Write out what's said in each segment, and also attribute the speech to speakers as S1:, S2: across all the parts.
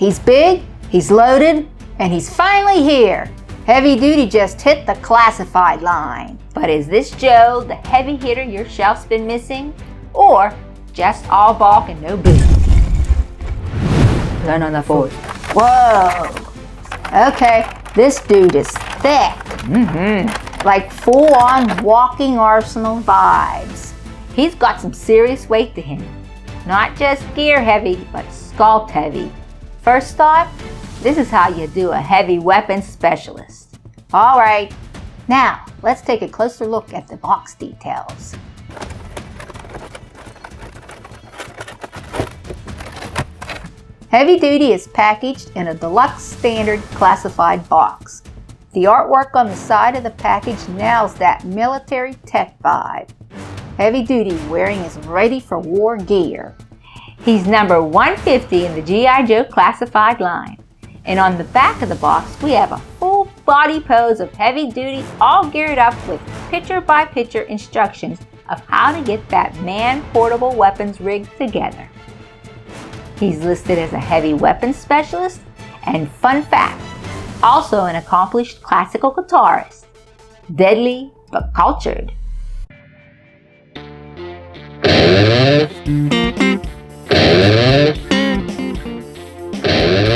S1: He's big, he's loaded, and he's finally here. Heavy Duty just hit the classified line.
S2: But is this Joe the heavy hitter your shelf's been missing? Or just all bulk and no booty? Learn on the force.
S1: Whoa. Okay, this dude is thick. Like full-on walking arsenal vibes.
S2: He's got some serious weight to him. Not just gear heavy, but sculpt heavy. First off, this is how you do a heavy weapons specialist.
S1: All right, now let's take a closer look at the box details. Heavy Duty is packaged in a deluxe standard classified box. The artwork on the side of the package nails that military tech vibe. Heavy Duty wearing his ready for war gear.
S2: He's number 150 in the G.I. Joe classified line. And on the back of the box, we have a full body pose of Heavy Duty all geared up with picture-by-picture instructions of how to get that man-portable weapons rig together. He's listed as a heavy weapons specialist, and fun fact, also an accomplished classical guitarist. Deadly but cultured.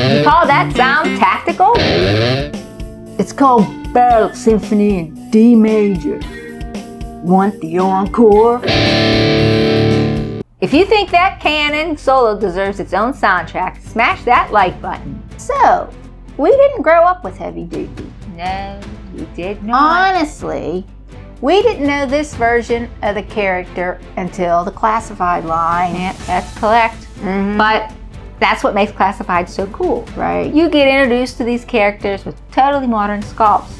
S2: You call that sound tactical?
S1: It's called Battle Symphony in D major. Want the encore?
S2: If you think that Canon solo deserves its own soundtrack, smash that like button.
S1: So, we didn't grow up with Heavy Duty.
S2: No, you did not.
S1: Honestly, we didn't know this version of the character until the classified line.
S2: Yeah, that's correct. But that's what makes classified so cool.
S1: Right.
S2: You get introduced to these characters with totally modern sculpts,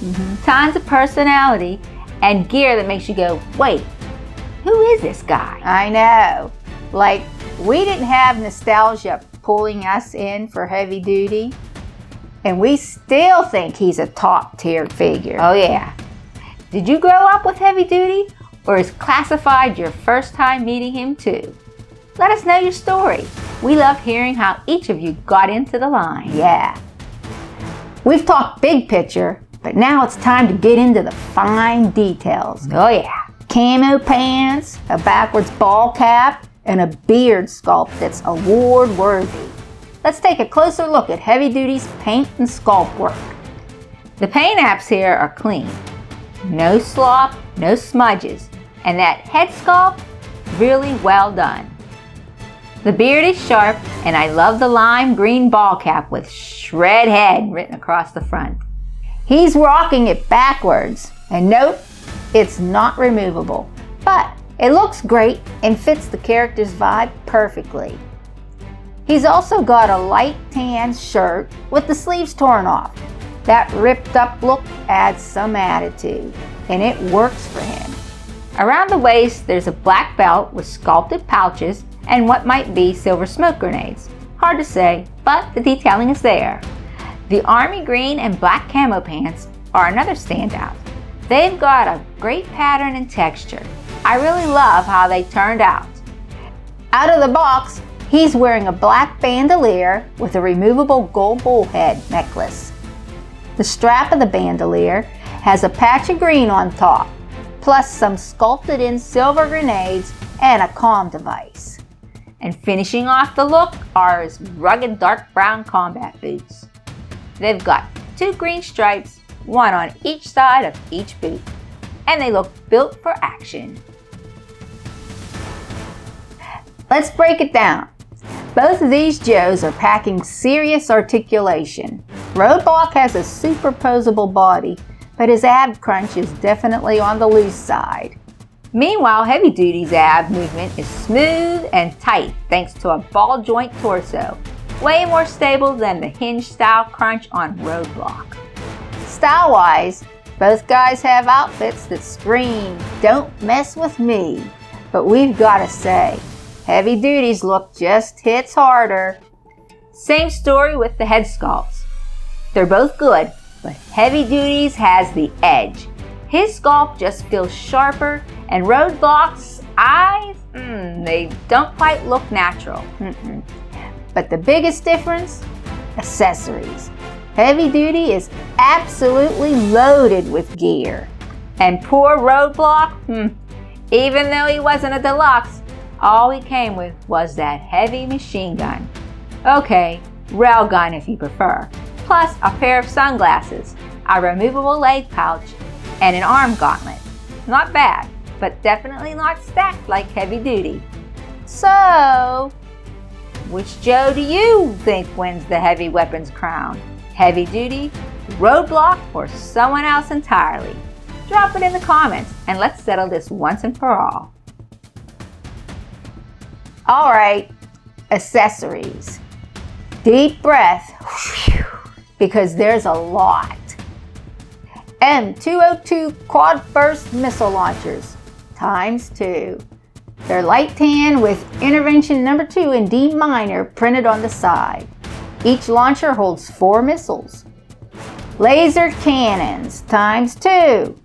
S2: tons of personality, and gear that makes you go, wait, who is this guy?
S1: I know. Like, we didn't have nostalgia pulling us in for Heavy Duty, and we still think he's a top-tier figure.
S2: Oh yeah. Did you grow up with Heavy Duty, or is classified your first time meeting him too? Let us know your story. We love hearing how each of you got into the line.
S1: Yeah. We've talked big picture, but now it's time to get into the fine details.
S2: Oh yeah.
S1: Camo pants, a backwards ball cap, and a beard sculpt that's award-worthy. Let's take a closer look at Heavy Duty's paint and sculpt work.
S2: The paint apps here are clean. No slop, no smudges, and that head sculpt, really well done. The beard is sharp, and I love the lime green ball cap with shred head written across the front.
S1: He's rocking it backwards, and note, it's not removable, but it looks great and fits the character's vibe perfectly. He's also got a light tan shirt with the sleeves torn off. That ripped up look adds some attitude, and it works for him.
S2: Around the waist, there's a black belt with sculpted pouches and what might be silver smoke grenades. Hard to say, but the detailing is there. The army green and black camo pants are another standout. They've got a great pattern and texture. I really love how they turned out.
S1: Out of the box, he's wearing a black bandolier with a removable gold bullhead necklace. The strap of the bandolier has a patch of green on top, plus some sculpted in silver grenades and a comm device.
S2: And finishing off the look are his rugged dark brown combat boots. They've got 2 green stripes, one on each side of each boot, and they look built for action.
S1: Let's break it down. Both of these Joes are packing serious articulation. Roadblock has a superposable body, but his ab crunch is definitely on the loose side.
S2: Meanwhile, Heavy Duty's ab movement is smooth and tight thanks to a ball joint torso, way more stable than the hinge style crunch on Roadblock.
S1: Style-wise, both guys have outfits that scream, "Don't mess with me." But we've got to say, Heavy Duty's look just hits harder.
S2: Same story with the head sculpts. They're both good, but Heavy Duty's has the edge. His sculpt just feels sharper, and Roadblock's eyes, they don't quite look natural.
S1: But the biggest difference? accessories. Heavy Duty is absolutely loaded with gear.
S2: And poor Roadblock, even though he wasn't a deluxe, all he came with was that heavy machine gun. Okay, railgun if you prefer. Plus a pair of sunglasses, a removable leg pouch, and an arm gauntlet. Not bad, but definitely not stacked like Heavy Duty. So, which Joe do you think wins the heavy weapons crown? Heavy Duty, Roadblock, or someone else entirely? Drop it in the comments and let's settle this once and for all.
S1: All right, accessories. Deep breath, because there's a lot. M202 quad burst missile launchers, ×2. They're light tan with intervention number 2 in D minor printed on the side. Each launcher holds 4 missiles. Laser cannons, ×2.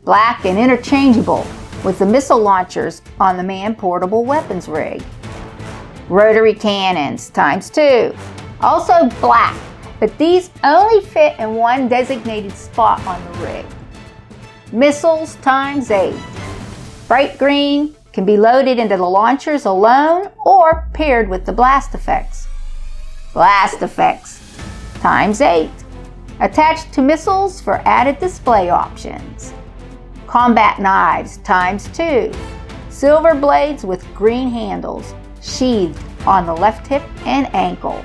S1: Black and interchangeable with the missile launchers on the man-portable weapons rig. Rotary cannons, ×2. Also black, but these only fit in one designated spot on the rig. Missiles, ×8. Bright green can be loaded into the launchers alone or paired with the blast effects. Blast effects, ×8. Attached to missiles for added display options. Combat knives, ×2. Silver blades with green handles, sheathed on the left hip and ankle.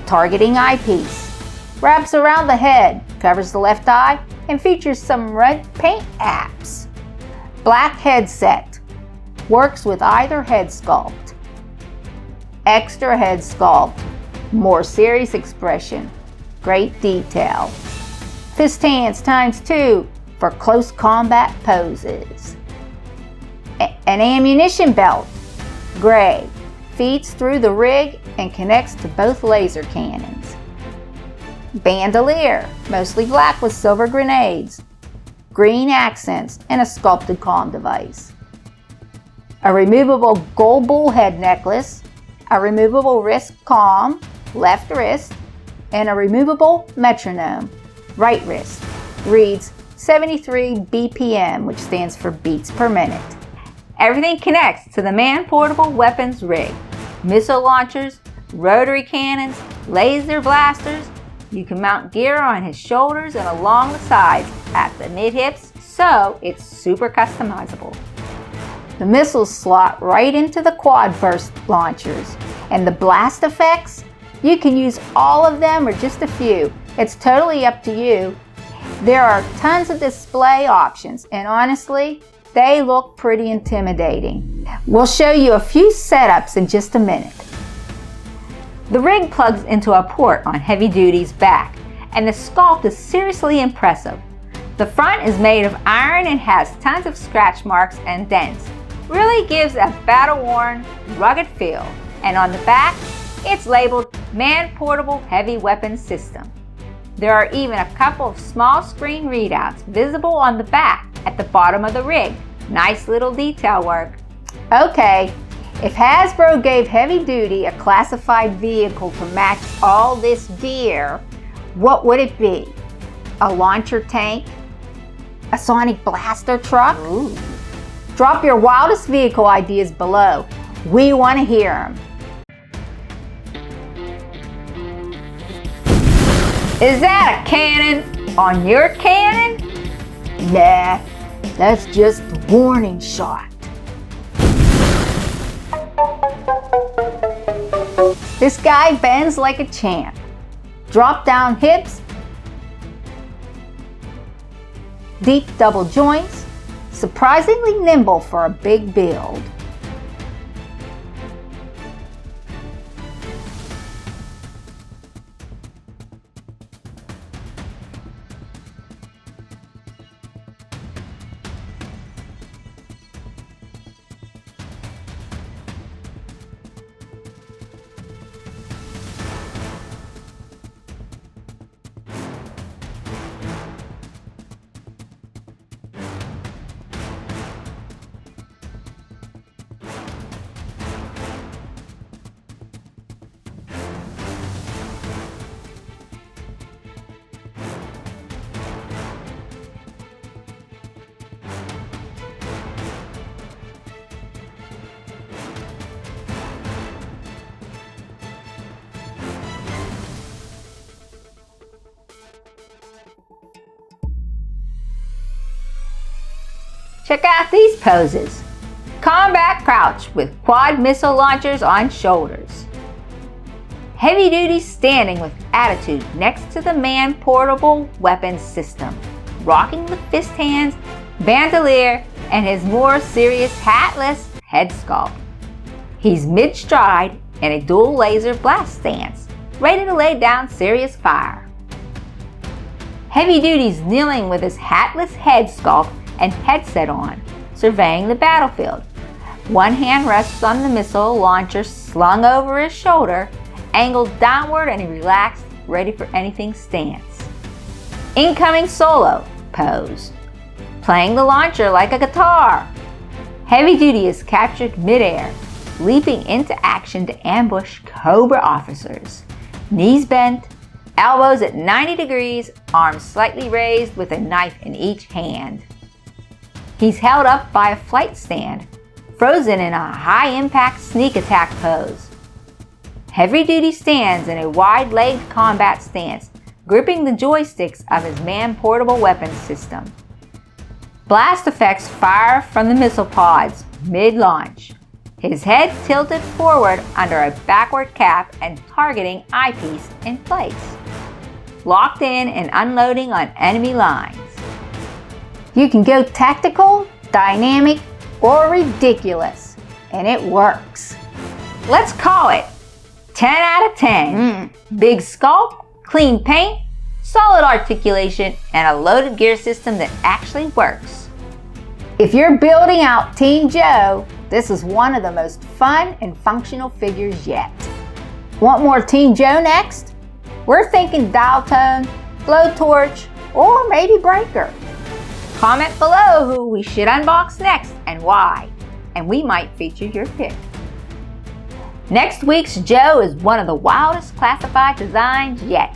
S1: Targeting eyepiece. Wraps around the head, covers the left eye, and features some red paint apps. Black headset. Works with either head sculpt. Extra head sculpt. More serious expression. Great detail. Fist hands, ×2. For close combat poses. An ammunition belt, gray, feeds through the rig and connects to both laser cannons. Bandolier, mostly black with silver grenades, green accents, and a sculpted comm device. A removable gold bull head necklace, a removable wrist comm, left wrist, and a removable metronome, right wrist. Reads 73 BPM, which stands for beats per minute.
S2: Everything connects to the man-portable weapons rig. Missile launchers, rotary cannons, laser blasters. You can mount gear on his shoulders and along the sides at the mid-hips, so it's super customizable.
S1: The missiles slot right into the quad burst launchers. And the blast effects? You can use all of them or just a few. It's totally up to you. There are tons of display options, and honestly, they look pretty intimidating. We'll show you a few setups in just a minute.
S2: The rig plugs into a port on Heavy Duty's back, and the sculpt is seriously impressive. The front is made of iron and has tons of scratch marks and dents. Really gives a battle-worn, rugged feel. And on the back, it's labeled Man Portable Heavy Weapons System. There are even a couple of small screen readouts visible on the back at the bottom of the rig. Nice little detail work.
S1: Okay, if Hasbro gave Heavy Duty a classified vehicle to match all this gear, what would it be? A launcher tank? A sonic blaster truck?
S2: Ooh.
S1: Drop your wildest vehicle ideas below. We want to hear them.
S2: Is that a cannon on your cannon?
S1: Nah, that's just a warning shot. This guy bends like a champ. Drop down hips, deep double joints, surprisingly nimble for a big build.
S2: Check out these poses. Combat crouch with quad missile launchers on shoulders. Heavy duty standing with attitude next to the man portable weapons system, rocking the fist hands, bandolier, and his more serious hatless head sculpt. He's mid-stride in a dual laser blast stance, ready to lay down serious fire. Heavy duty's kneeling with his hatless head sculpt and headset on, surveying the battlefield. One hand rests on the missile launcher slung over his shoulder, angled downward and relaxed, ready for anything stance. Incoming solo pose. Playing the launcher like a guitar. Heavy duty is captured midair, leaping into action to ambush Cobra officers. Knees bent, elbows at 90 degrees, arms slightly raised with a knife in each hand. He's held up by a flight stand, frozen in a high-impact sneak attack pose. Heavy duty stands in a wide-legged combat stance, gripping the joysticks of his man-portable weapons system. Blast effects fire from the missile pods mid-launch. His head tilted forward under a backward cap and targeting eyepiece in place. Locked in and unloading on enemy lines.
S1: You can go tactical, dynamic, or ridiculous, and it works.
S2: Let's call it 10 out of 10. Big sculpt, clean paint, solid articulation, and a loaded gear system that actually works.
S1: If you're building out Team Joe, this is one of the most fun and functional figures yet. Want more Team Joe next? We're thinking Dial Tone, Blowtorch, or maybe Breaker.
S2: Comment below who we should unbox next and why, and we might feature your pick. Next week's Joe is one of the wildest classified designs yet.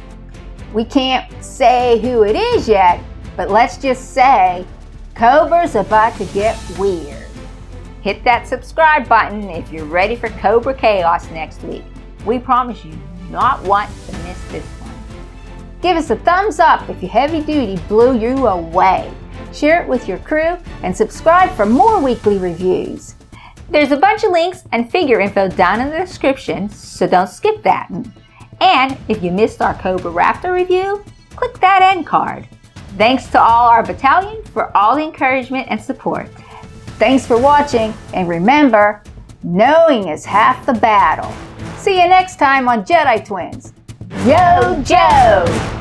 S1: We can't say who it is yet, but let's just say Cobra's about to get weird.
S2: Hit that subscribe button if you're ready for Cobra Chaos next week. We promise you do not want to miss this one.
S1: Give us a thumbs up if your heavy duty blew you away. Share it with your crew and subscribe for more weekly reviews.
S2: There's a bunch of links and figure info down in the description, so don't skip that. And if you missed our Cobra Raptor review, click that end card. Thanks to all our battalion for all the encouragement and support.
S1: Thanks for watching, and remember, knowing is half the battle. See you next time on Jedi Twins. Yo, Joe!